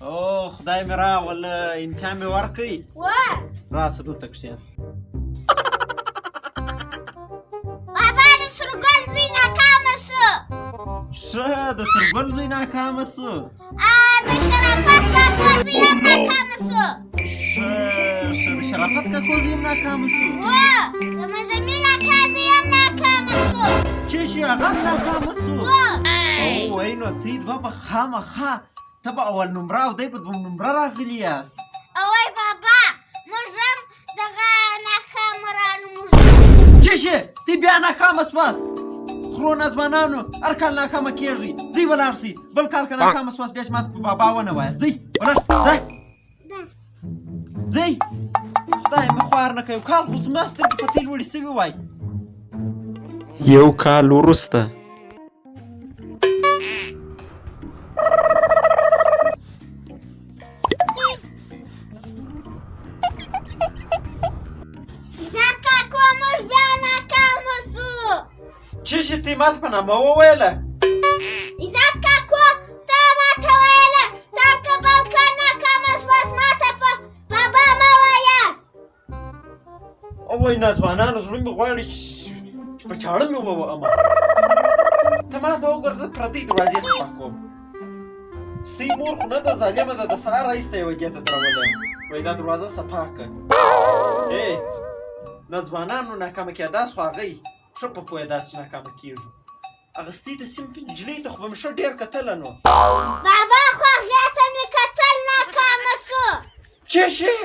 اوه خدای مې راوله امتحان مې ورکړی راسه دلته کښېنه بابا د سرګل زوی ناکامه سو ښه د سرګل زوی ناکامه سو د شرافت کاکا زوی هم ناکامه سو ښه د شرافت کاکو زوی هم ناکامه سو د مزمل اکا زوی هم ناکامه سو چې شي هغه هم ناکامه سو وای نو تاسې دوه به خامخا ته به اول نمره او دی به دوم نمره راغلي یاست اوی بابا موږ هم دغه ناکامه رالو موږ چې شي دی بیا ناکامه سواست خرونه ځوانانو هر کال ناکامه کېږي ځئ ولاړ سئ بل کال که ناکامه سواست بیا چې ما ته په بابا ونه وایاست ځئ ولاړ سئ ځه ځئ خدای مې خوار نه کوي کال خو زما سترګې په تیل وړې سوي وای یو کال وروسته عزت کاکو موږ بیا ناکامه سو چې شي ته ما ته په نامه وویله عزت کاکو تا ماته ویله تا که بل کال ناکامه سواست ماته په بابا مه وایاست وای ناځوانانو زړه مې غواړي چې په چاړه مې ووهمه ته ما ته وګوره زه پردۍ دروازې صفا کوم ستۍ مور خو نه ده ظالمه ده د سهار راهیسته یې وږې ته درولې یم وایي دا دروازه صفا کړه ناځوانانو ناکامه کېداست خو هغه ښه په پوهېداست چې ناکامه کېږو اغستې د صنف نجلۍ ته خو به مې ښه ډېر کتله نو بابا خو هغې ته مې کتل ناکامه سو چې شي